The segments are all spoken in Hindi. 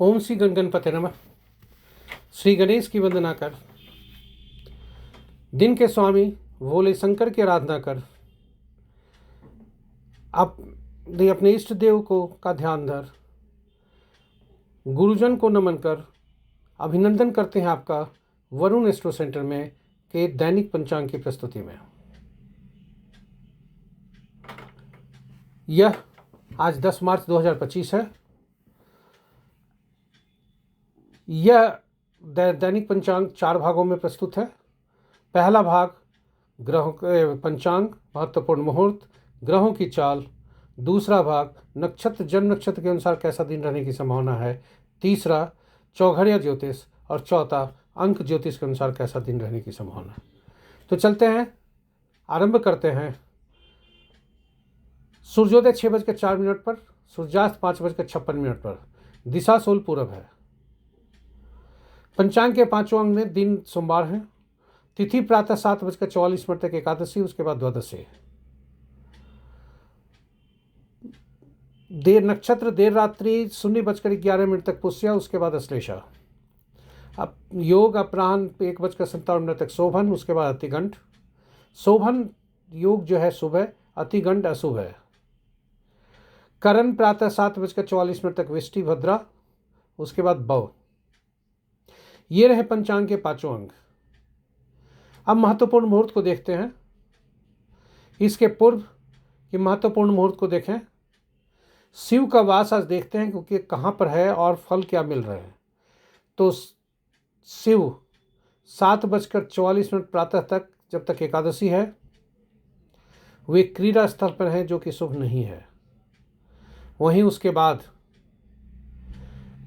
ओम श्री गणगणपते नमः। श्री गणेश की वंदना कर, दिन के स्वामी भोले शंकर की आराधना कर, अपने इष्ट देव को का ध्यान धर, गुरुजन को नमन कर। अभिनंदन करते हैं आपका वरुण एस्ट्रो सेंटर में के दैनिक पंचांग की प्रस्तुति में। यह आज 10 मार्च 2025 है। यह दैनिक पंचांग 4 भागों में प्रस्तुत है। पहला भाग ग्रहों के पंचांग, महत्वपूर्ण मुहूर्त, ग्रहों की चाल। दूसरा भाग नक्षत्र, जन्म नक्षत्र के अनुसार कैसा दिन रहने की संभावना है। तीसरा चौघड़िया ज्योतिष और चौथा अंक ज्योतिष के अनुसार कैसा दिन रहने की संभावना है। तो चलते हैं, आरंभ करते हैं। सूर्योदय 6:04 पर, सूर्यास्त 5:56 पर, दिशा सोल पूरब है। पंचांग के 5वें अंग में दिन सोमवार है। तिथि प्रातः 7:44 तक एकादशी, उसके बाद द्वादशी। नक्षत्र देर रात्रि 0:11 तक पुष्या, उसके बाद अश्लेषा। अब योग अपराह्न 1:57 तक शोभन, उसके बाद अतिगंड। शोभन योग जो है सुबह, अतिगंड अशुभ है। करण प्रातः 7:44 तक विष्टि भद्रा, उसके बाद बव। ये रहे पंचांग के 5 अंग। अब महत्वपूर्ण मुहूर्त को देखते हैं। इसके पूर्व के महत्वपूर्ण मुहूर्त को देखें। शिव का वास आज देखते हैं क्योंकि कहाँ पर है और फल क्या मिल रहे हैं। तो शिव 7:44 प्रातः तक, जब तक एकादशी है, वे क्रीड़ा स्थल पर हैं जो कि शुभ नहीं है। वहीं उसके बाद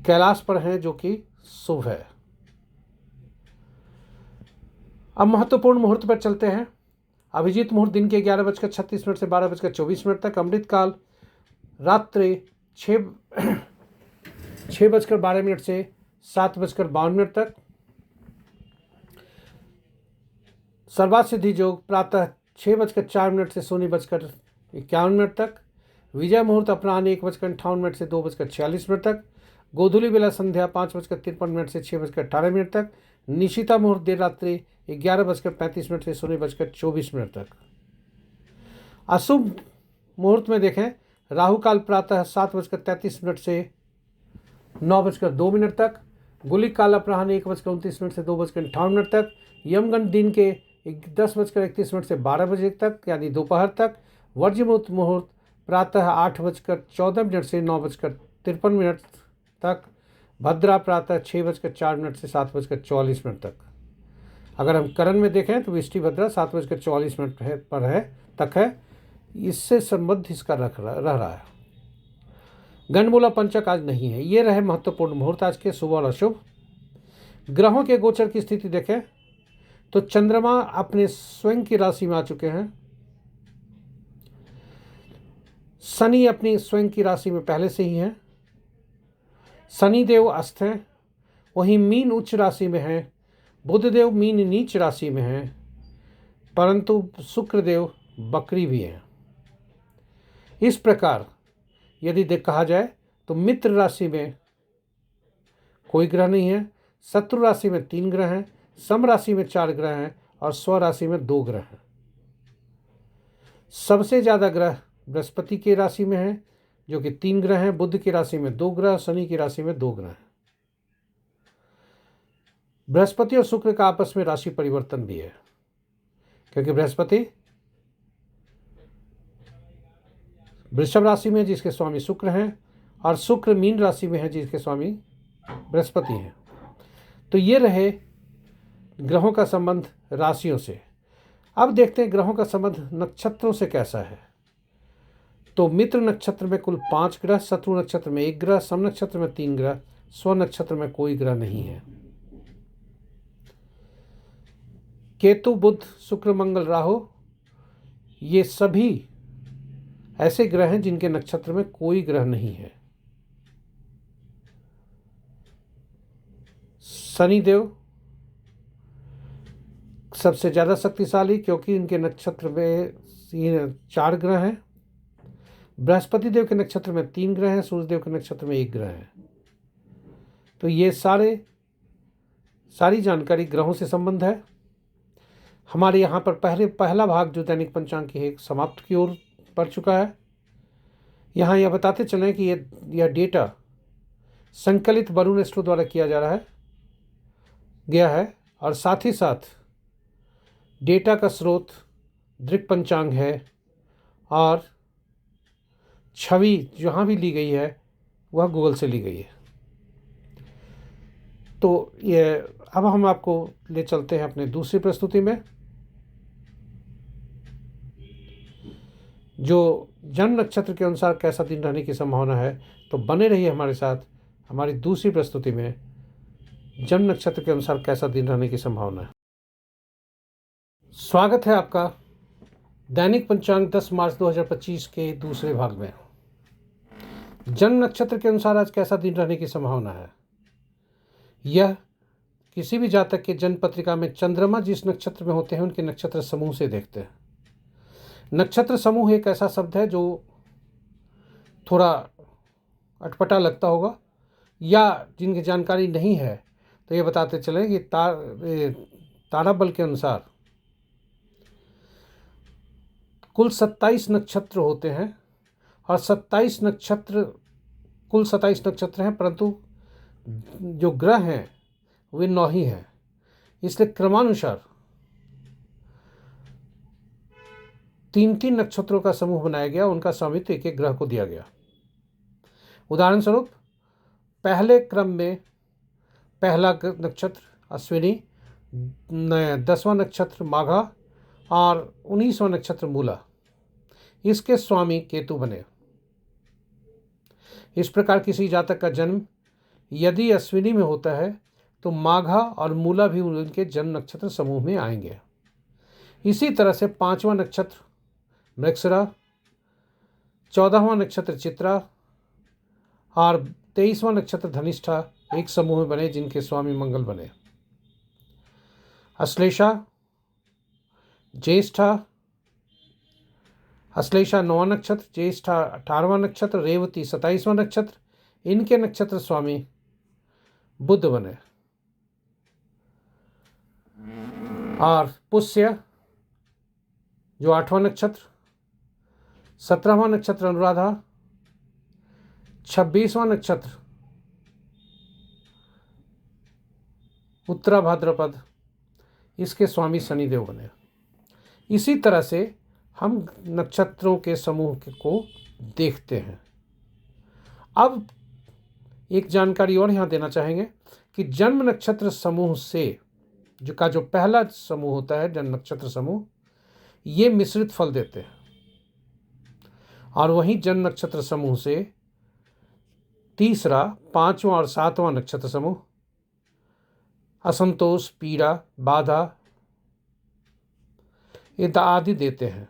कैलाश पर हैं जो कि शुभ है। अब महत्वपूर्ण मुहूर्त पर चलते हैं। अभिजीत मुहूर्त दिन के 11:36 से 12:24 तक। अमृत काल रात्रि 6:12 से 7:52 तक। सर्वात सिद्धि योग प्रातः 6:04 से 0:51 तक। विजय मुहूर्त अपराह्न 1:58 से 2:46 तक। गोधूली बेला संध्या 5:53 से 6:18 तक। निशिता मुहूर्त देर रात्रि 11:35 से 0:24 तक। अशुभ मुहूर्त में देखें, राहु काल प्रातः 7:33 से 9:02 तक। गुलिक काल अपराह्न 1:29 से 2:58 तक। यमगंड दिन के 10:31 से 12 बजे तक, यानी दोपहर तक। वर्ज्य मुहूर्त प्रातः 8:14 से 9:53 तक। भद्रा प्रातः 6:04 से 7:44 तक। अगर हम करण में देखें तो विष्टि भद्रा 7:44 पर है तक है। इससे संबद्ध इसका रह रहा है। गंडमूला पंचक आज नहीं है। ये रहे महत्वपूर्ण मुहूर्त आज के, शुभ और अशुभ। ग्रहों के गोचर की स्थिति देखें तो चंद्रमा अपने स्वयं की राशि में आ चुके हैं। शनि अपनी स्वयं की राशि में पहले से ही है। शनिदेव अस्त हैं। वहीं मीन उच्च राशि में है। बुधदेव मीन नीच राशि में है, परंतु शुक्रदेव बकरी भी हैं। इस प्रकार यदि कहा जाए तो मित्र राशि में कोई ग्रह नहीं है। शत्रु राशि में 3 ग्रह हैं। सम राशि में 4 ग्रह हैं और स्व राशि में 2 ग्रह हैं। सबसे ज़्यादा ग्रह बृहस्पति की राशि में है जो कि 3 ग्रह हैं। बुध की राशि में 2 ग्रह, शनि की राशि में 2 ग्रह हैं। बृहस्पति और शुक्र का आपस में राशि परिवर्तन भी है, क्योंकि बृहस्पति वृषभ राशि में जिसके स्वामी शुक्र हैं और शुक्र मीन राशि में है जिसके स्वामी बृहस्पति हैं। तो ये रहे ग्रहों का संबंध राशियों से। अब देखते हैं ग्रहों का संबंध नक्षत्रों से कैसा है। तो मित्र नक्षत्र में कुल 5 ग्रह, शत्रु नक्षत्र में 1 ग्रह, सम नक्षत्र में 3 ग्रह, स्व नक्षत्र में कोई ग्रह नहीं है। केतु, बुध, शुक्र, मंगल, राहु, ये सभी ऐसे ग्रह हैं जिनके नक्षत्र में कोई ग्रह नहीं है। शनिदेव सबसे ज़्यादा शक्तिशाली, क्योंकि इनके नक्षत्र में 4 ग्रह हैं। बृहस्पति देव के नक्षत्र में 3 ग्रह हैं। सूर्यदेव के नक्षत्र में 1 ग्रह है। तो ये सारी जानकारी ग्रहों से संबंध है। हमारे यहाँ पर पहला भाग जो दैनिक पंचांग की है समाप्त की ओर बढ़ चुका है। यहाँ यह बताते चलें कि यह डेटा संकलित वरुण एस्ट्रो द्वारा किया गया है और साथ ही साथ डेटा का स्रोत दृक पंचांग है और छवि जहाँ भी ली गई है वह गूगल से ली गई है। तो ये अब हम आपको ले चलते हैं अपने दूसरी प्रस्तुति में, जो जन्म नक्षत्र के अनुसार कैसा दिन रहने की संभावना है। तो बने रहिए हमारे साथ हमारी दूसरी प्रस्तुति में जन्म नक्षत्र के अनुसार कैसा दिन रहने की संभावना है। स्वागत है आपका दैनिक पंचांग 10 मार्च 2025 के दूसरे भाग में। जन्म नक्षत्र के अनुसार आज कैसा दिन रहने की संभावना है, यह किसी भी जातक के जन्म पत्रिका में चंद्रमा जिस नक्षत्र में होते हैं उनके नक्षत्र समूह से देखते हैं। नक्षत्र समूह एक ऐसा शब्द है जो थोड़ा अटपटा लगता होगा या जिनकी जानकारी नहीं है तो ये बताते चलें कि तारा बल के अनुसार कुल 27 नक्षत्र होते हैं और 27 नक्षत्र कुल 27 नक्षत्र हैं, परंतु जो ग्रह हैं वे 9 ही हैं। इसलिए क्रमानुसार 3-3 नक्षत्रों का समूह बनाया गया, उनका स्वामित्व एक ग्रह को दिया गया। उदाहरण स्वरूप पहले क्रम में पहला नक्षत्र अश्विनी, 10वां नक्षत्र माघा और 19वां नक्षत्र मूला, इसके स्वामी केतु बने। इस प्रकार किसी जातक का जन्म यदि अश्विनी में होता है तो माघा और मूला भी उनके जन्म नक्षत्र समूह में आएंगे। इसी तरह से 5वां नक्षत्र मृगशिरा, 14वां नक्षत्र चित्रा और 23वां नक्षत्र धनिष्ठा एक समूह में बने जिनके स्वामी मंगल बने। अश्लेषा, ज्येष्ठा, अश्लेषा 9वां नक्षत्र, ज्येष्ठा 18वां नक्षत्र, रेवती 27वां नक्षत्र, इनके नक्षत्र स्वामी बुध बने। और पुष्य जो 8वां नक्षत्र, 17वां नक्षत्र अनुराधा, 26वां नक्षत्र उत्तरा भाद्रपद, इसके स्वामी शनिदेव बने। इसी तरह से हम नक्षत्रों के समूह को देखते हैं। अब एक जानकारी और यहाँ देना चाहेंगे कि जन्म नक्षत्र समूह से जो पहला समूह होता है जन्म नक्षत्र समूह, ये मिश्रित फल देते हैं और वहीं जन्म नक्षत्र समूह से तीसरा, 5वां और 7वां नक्षत्र समूह असंतोष, पीड़ा, बाधा आदि देते हैं।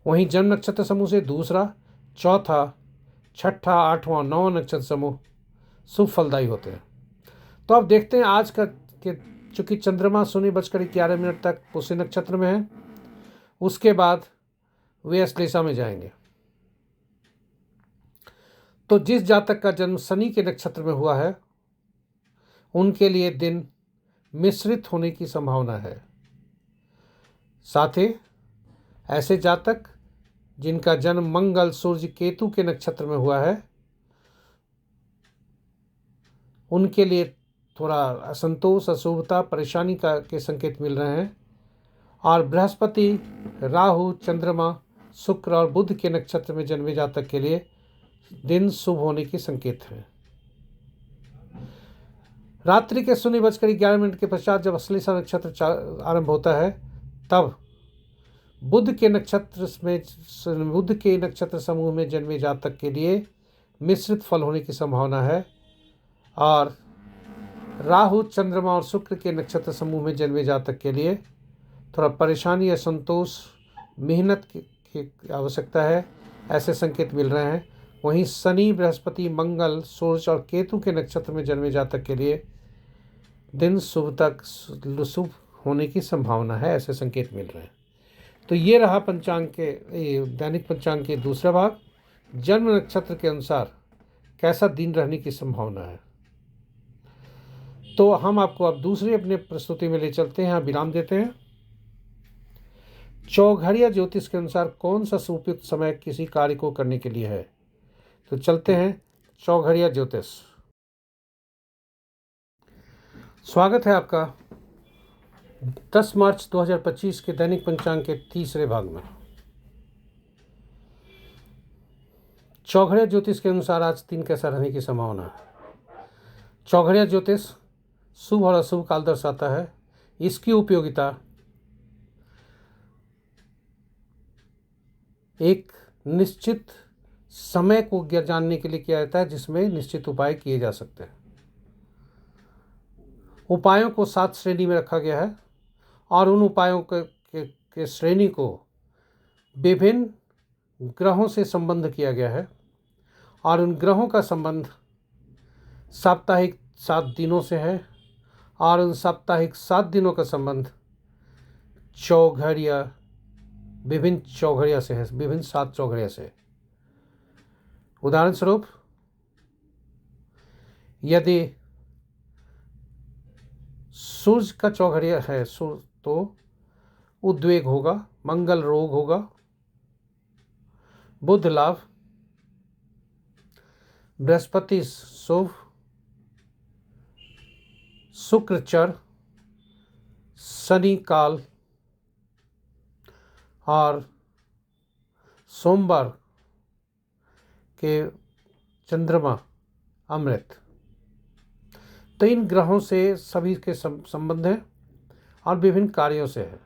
वहीं जन्म नक्षत्र समूह से दूसरा, चौथा, 6ठा, 8वां, 9वां नक्षत्र समूह शुभ फलदायी होते हैं। तो अब देखते हैं आज का कि चूंकि चंद्रमा 0:11 तक पुष्य नक्षत्र में है, उसके बाद वे अश्लेषा में जाएंगे। तो जिस जातक का जन्म शनि के नक्षत्र में हुआ है उनके लिए दिन मिश्रित होने की संभावना है। साथ ही ऐसे जातक जिनका जन्म मंगल, सूर्य, केतु के नक्षत्र में हुआ है उनके लिए थोड़ा असंतोष, अशुभता, परेशानी के संकेत मिल रहे हैं। और बृहस्पति, राहु, चंद्रमा, शुक्र और बुध के नक्षत्र में जन्मे जातक के लिए दिन शुभ होने के संकेत हैं। रात्रि के 0:11 के पश्चात जब अश्लेषा नक्षत्र आरंभ होता है तब बुध के नक्षत्र समूह में जन्मे जातक के लिए मिश्रित फल होने की संभावना है। और राहु, चंद्रमा और शुक्र के नक्षत्र समूह में जन्मे जातक के लिए थोड़ा परेशानी, असंतोष, मेहनत की आवश्यकता है, ऐसे संकेत मिल रहे हैं। वहीं शनि, बृहस्पति, मंगल, सूर्य और केतु के नक्षत्र में जन्मे जातक के लिए दिन शुभ होने की संभावना है, ऐसे संकेत मिल रहे हैं। तो ये रहा दैनिक पंचांग के दूसरा भाग, जन्म नक्षत्र के अनुसार कैसा दिन रहने की संभावना है। तो हम आपको अब दूसरी अपने प्रस्तुति में ले चलते हैं, यहाँ विराम देते हैं। चौघड़िया ज्योतिष के अनुसार कौन सा उपयुक्त समय किसी कार्य को करने के लिए है? तो चलते हैं चौघड़िया ज्योतिष। स्वागत है आपका 10 मार्च 2025 के दैनिक पंचांग के तीसरे भाग में। चौघड़िया ज्योतिष के अनुसार आज दिन कैसा रहने की संभावना है? चौघड़िया ज्योतिष शुभ और अशुभ काल दर्शाता है। इसकी उपयोगिता एक निश्चित समय को जानने के लिए किया जाता है, जिसमें निश्चित उपाय किए जा सकते हैं। उपायों को 7 श्रेणी में रखा गया है और उन उपायों के श्रेणी को विभिन्न ग्रहों से संबंध किया गया है और उन ग्रहों का संबंध साप्ताहिक 7 दिनों से है और उन साप्ताहिक 7 दिनों का संबंध चौघड़िया विभिन्न चौघड़िया से है, विभिन्न 7 चौघड़िया से। उदाहरण स्वरूप यदि सूर्य का चौघड़िया है तो उद्वेग होगा, मंगल रोग होगा, बुध लाभ, बृहस्पति शुभ, शुक्र चर, शनि काल और सोमवार के चंद्रमा अमृत। तो इन ग्रहों से सभी के संबंध है और विभिन्न कार्यों से है।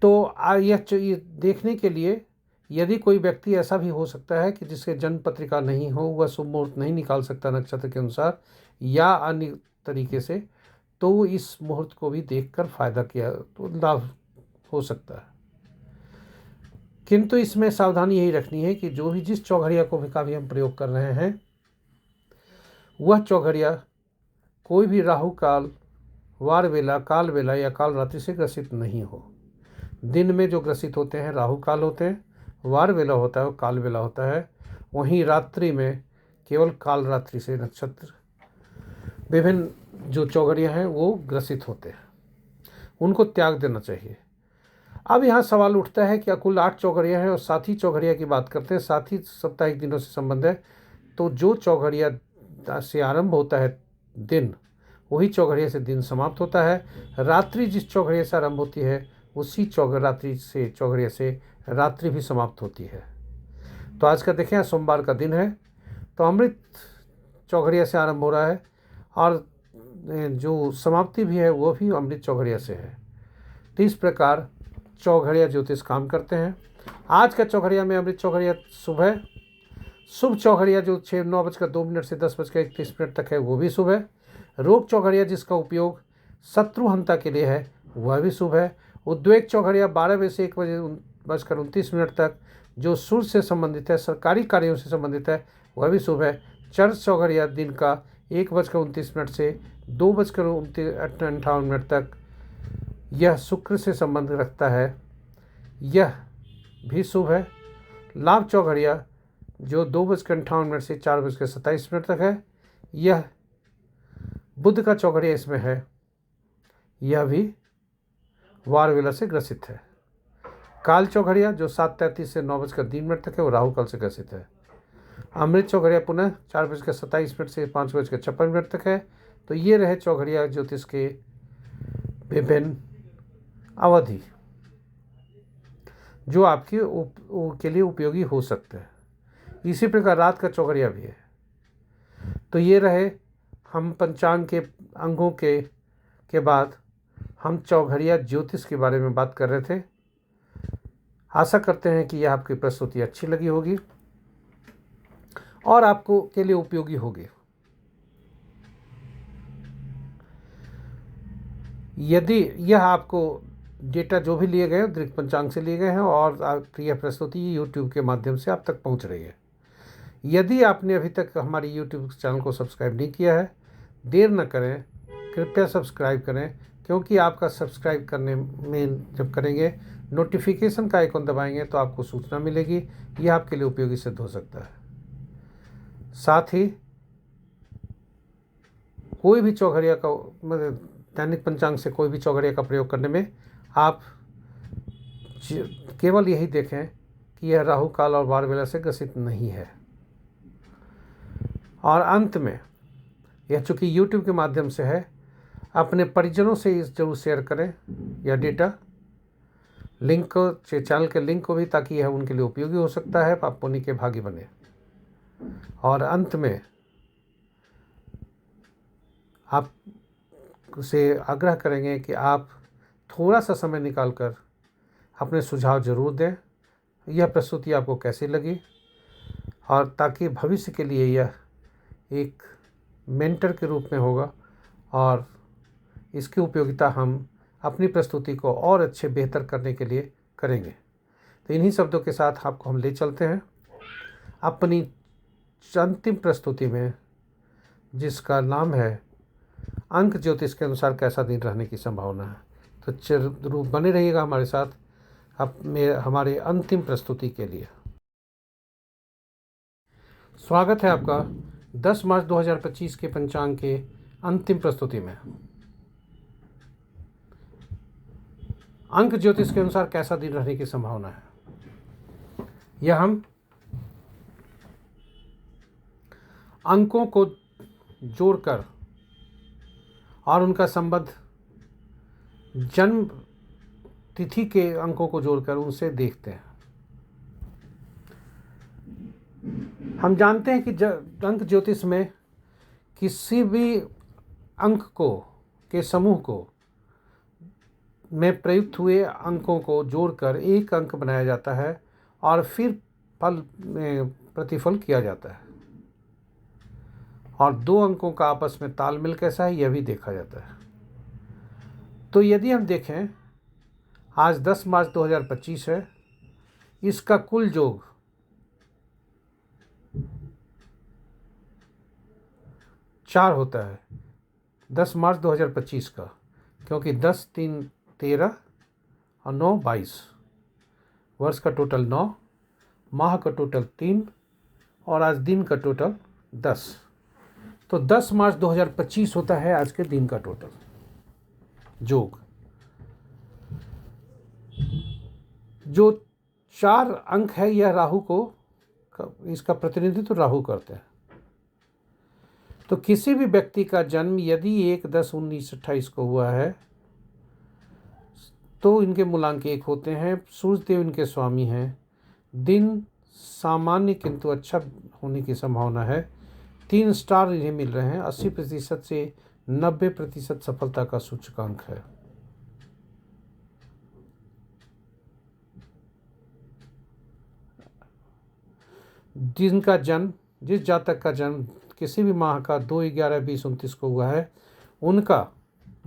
तो यह देखने के लिए यदि कोई व्यक्ति ऐसा भी हो सकता है कि जिसके जन्म पत्रिका नहीं हो, वह शुभ मुहूर्त नहीं निकाल सकता नक्षत्र के अनुसार या अन्य तरीके से, तो इस मुहूर्त को भी देखकर फायदा किया तो लाभ हो सकता है। किंतु इसमें सावधानी यही रखनी है कि जो भी जिस चौघड़िया को भी हम प्रयोग कर रहे हैं, वह चौघड़िया कोई भी राहु काल, वार वेला, काल वेला या काल रात्रि से ग्रसित नहीं हो। दिन में जो ग्रसित होते हैं राहु काल होते हैं, वार वेला होता है और काल वेला होता है। वहीं रात्रि में केवल काल रात्रि से नक्षत्र विभिन्न जो चौघड़िया हैं वो ग्रसित होते हैं, उनको त्याग देना चाहिए। अब यहाँ सवाल उठता है कि कुल 8 चौघड़िया हैं और 7 ही चौघड़िया की बात करते हैं, 7 ही साप्ताहिक दिनों से संबंध है। तो जो चौघड़िया से आरंभ होता है दिन, वही चौघड़िया से दिन समाप्त होता है। रात्रि जिस चौघड़िया से आरंभ होती है उसी चौघड़िया से रात्रि भी समाप्त होती है। तो आज का देखें, सोमवार का दिन है, तो अमृत चौघड़िया से आरंभ हो रहा है और जो समाप्ति भी है वो भी अमृत चौघड़िया से है। तो इस प्रकार चौघड़िया ज्योतिष काम करते हैं। आज का चौघड़िया में अमृत चौघड़िया शुभ है। शुभ चौघड़िया जो 9:02 से 10:31 तक है वो भी शुभ है। रोग चौघड़िया जिसका उपयोग शत्रुहंता के लिए है वह भी शुभ है। उद्वेग चौघड़िया 12 बजे से 1:29 तक जो सूर्य से संबंधित है, सरकारी कार्यों से संबंधित है, वह भी शुभ है। चर्च चौघड़िया दिन का 1:29 से 2:58 तक यह शुक्र से संबंध रखता है, यह भी शुभ है। लाभ चौघड़िया जो 2:58 से 4:27 तक है, यह बुध का चौघड़िया इसमें है, यह भी वार वेला से ग्रसित है। काल चौघड़िया जो 7:33 से 9:03 तक है वो राहु काल से ग्रसित है। अमृत चौघड़िया पुनः 4:27 से 5:56 तक है। तो ये रहे चौघड़िया ज्योतिष के विभिन्न अवधि जो आपकी के लिए उपयोगी हो सकते हैं। इसी प्रकार रात का चौघड़िया भी है। तो ये रहे हम पंचांग के अंगों के बाद हम चौघड़िया ज्योतिष के बारे में बात कर रहे थे। आशा करते हैं कि यह आपकी प्रस्तुति अच्छी लगी होगी और आपको के लिए उपयोगी होगी। यदि यह आपको डेटा जो भी लिए गए हैं दृक पंचांग से लिए गए हैं और यह प्रस्तुति यूट्यूब के माध्यम से आप तक पहुंच रही है। यदि आपने अभी तक हमारी यूट्यूब चैनल को सब्सक्राइब नहीं किया है, देर न करें, कृपया सब्सक्राइब करें, क्योंकि आपका सब्सक्राइब करने में जब करेंगे नोटिफिकेशन का आइकन दबाएंगे तो आपको सूचना मिलेगी। यह आपके लिए उपयोगी सिद्ध हो सकता है। साथ ही कोई भी चौघड़िया का मतलब दैनिक पंचांग से कोई भी चौघड़िया का प्रयोग करने में आप केवल यही देखें कि यह राहु काल और वार वेला से ग्रसित नहीं है। और अंत में यह चूँकि YouTube के माध्यम से है, अपने परिजनों से इस जरूर शेयर करें यह डेटा, लिंक को, चैनल के लिंक को भी, ताकि यह उनके लिए उपयोगी हो सकता है, आप पुण्य के भागी बने। और अंत में आप से आग्रह करेंगे कि आप थोड़ा सा समय निकालकर अपने सुझाव जरूर दें, यह प्रस्तुति आपको कैसी लगी, और ताकि भविष्य के लिए यह एक मेंटर के रूप में होगा और इसकी उपयोगिता हम अपनी प्रस्तुति को और अच्छे बेहतर करने के लिए करेंगे। तो इन्हीं शब्दों के साथ आपको हम ले चलते हैं अपनी अंतिम प्रस्तुति में, जिसका नाम है अंक ज्योतिष के अनुसार कैसा दिन रहने की संभावना है। तो जरूर बने रहिएगा हमारे साथ हमारे अंतिम प्रस्तुति के लिए। स्वागत है आपका 10 मार्च 2025 के पंचांग के अंतिम प्रस्तुति में। अंक ज्योतिष के अनुसार कैसा दिन रहने की संभावना है, यह हम अंकों को जोड़कर और उनका संबंध जन्म तिथि के अंकों को जोड़कर उनसे देखते हैं। हम जानते हैं कि अंक ज्योतिष में किसी भी अंक को के समूह को में प्रयुक्त हुए अंकों को जोड़कर एक अंक बनाया जाता है और फिर फल में प्रतिफल किया जाता है, और दो अंकों का आपस में तालमेल कैसा है यह भी देखा जाता है। तो यदि हम देखें, आज 10 मार्च 2025 है, इसका कुल योग 4 होता है 10 मार्च 2025 का, क्योंकि 10 3 13 और 9 22, वर्ष का टोटल 9, माह का टोटल 3 और आज दिन का टोटल 10। तो 10 मार्च 2025 होता है आज के दिन का टोटल योग। जो 4 अंक है यह राहु को, इसका प्रतिनिधित्व राहु करते हैं। तो किसी भी व्यक्ति का जन्म यदि 1 10 19 28 को हुआ है तो इनके मूलांक 1 होते हैं। सूर्य देव इनके स्वामी हैं। दिन सामान्य किंतु अच्छा होने की संभावना है। 3 स्टार इन्हें मिल रहे हैं। 80% से 90% सफलता का सूचकांक है। जिनका जन्म, जिस जातक का जन्म किसी भी माह का 2 11 20 29 को हुआ है, उनका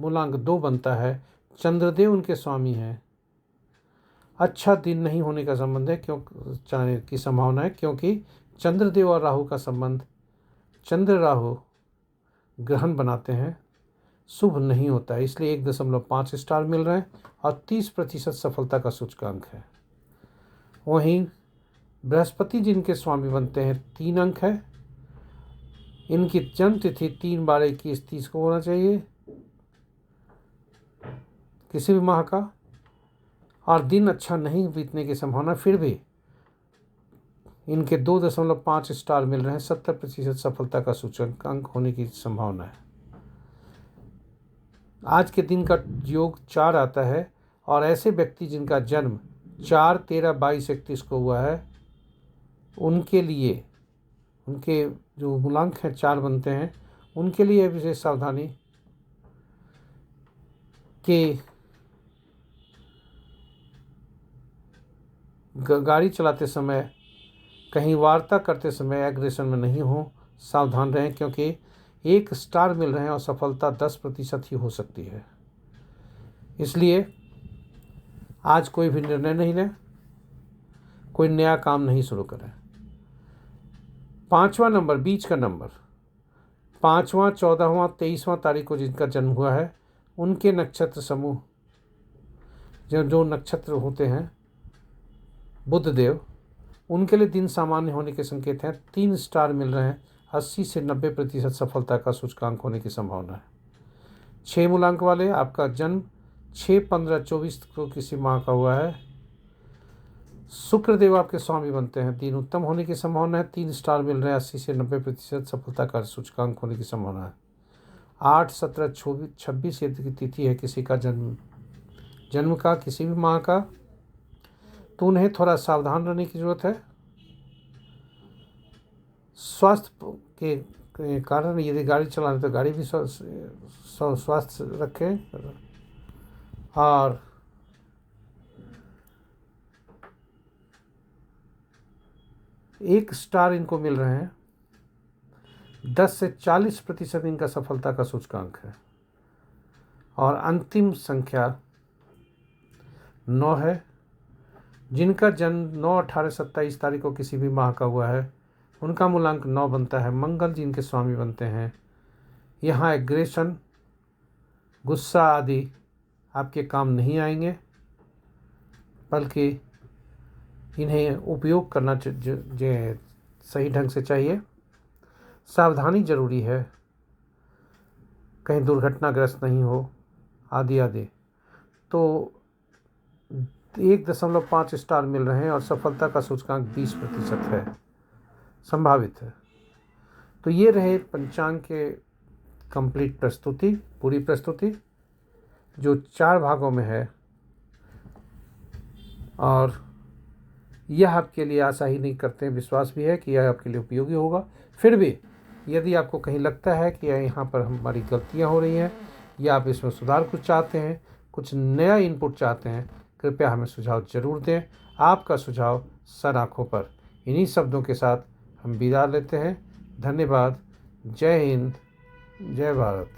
मूलांक 2 बनता है। चंद्रदेव उनके स्वामी हैं। अच्छा दिन नहीं होने का संबंध है, की संभावना है, क्योंकि चंद्रदेव और राहु का संबंध, चंद्र राहु ग्रहण बनाते हैं, शुभ नहीं होता है। इसलिए 1.5 स्टार मिल रहे हैं और 30% सफलता का सूचकांक है। वहीं बृहस्पति जिनके स्वामी बनते हैं 3 अंक है। इनकी जन्म तिथि 3 12 21 30 को होना चाहिए किसी भी माह का, और दिन अच्छा नहीं बीतने की संभावना, फिर भी इनके 2.5 स्टार मिल रहे हैं। 70% सफलता का सूचकांक होने की संभावना है। आज के दिन का योग 4 आता है, और ऐसे व्यक्ति जिनका जन्म 4 13 22 31 को हुआ है, उनके लिए उनके जो मूलांक हैं 4 बनते हैं, उनके लिए विशेष सावधानी कि गाड़ी चलाते समय, कहीं वार्ता करते समय एग्रेशन में नहीं हो, सावधान रहें, क्योंकि 1 स्टार मिल रहे हैं और सफलता 10% ही हो सकती है। इसलिए आज कोई भी निर्णय नहीं लें, कोई नया काम नहीं शुरू करें। 5वां नंबर, बीच का नंबर, 5वां 14वां 23वां तारीख को जिनका जन्म हुआ है, उनके नक्षत्र समूह जो नक्षत्र होते हैं बुध देव, उनके लिए दिन सामान्य होने के संकेत हैं। 3 स्टार मिल रहे हैं। 80 से 90% सफलता का सूचकांक होने की संभावना है। 6 मूलांक वाले, आपका जन्म 6/15/24 को किसी माह का हुआ है, शुक्रदेव आपके स्वामी बनते हैं, दिन उत्तम होने की संभावना है, 3 स्टार मिल रहे हैं, 80 से 90% सफलता का सूचकांक होने की संभावना है। 8, 17, 26 यदि की तिथि है किसी का जन्म का किसी भी माह का, तो उन्हें थोड़ा सावधान रहने की ज़रूरत है। स्वास्थ्य के कारण यदि गाड़ी चला रहे तो गाड़ी भी स्वास्थ्य रखें। और एक स्टार इनको मिल रहे हैं, 10 से 40% इनका सफलता का सूचकांक है। और अंतिम संख्या 9 है। जिनका जन्म 9, 18, 27 तारीख को किसी भी माह का हुआ है, उनका मूलांक 9 बनता है। मंगल जी इनके स्वामी बनते हैं। यहाँ एग्रेशन, गुस्सा आदि आपके काम नहीं आएंगे, बल्कि इन्हें उपयोग करना सही ढंग से चाहिए। सावधानी जरूरी है, कहीं दुर्घटनाग्रस्त नहीं हो आदि आदि। तो 1.5 स्टार मिल रहे हैं और सफलता का सूचकांक 20% है, संभावित है। तो ये रहे पंचांग के कंप्लीट प्रस्तुति, पूरी प्रस्तुति जो 4 भागों में है। और यह आपके लिए आशा ही नहीं करते हैं, विश्वास भी है कि यह आपके लिए उपयोगी होगा। फिर भी यदि आपको कहीं लगता है कि यहाँ पर हमारी गलतियाँ हो रही हैं या आप इसमें सुधार कुछ चाहते हैं, कुछ नया इनपुट चाहते हैं, कृपया हमें सुझाव जरूर दें। आपका सुझाव सर आँखों पर। इन्हीं शब्दों के साथ हम विदा लेते हैं। धन्यवाद। जय हिंद, जय भारत।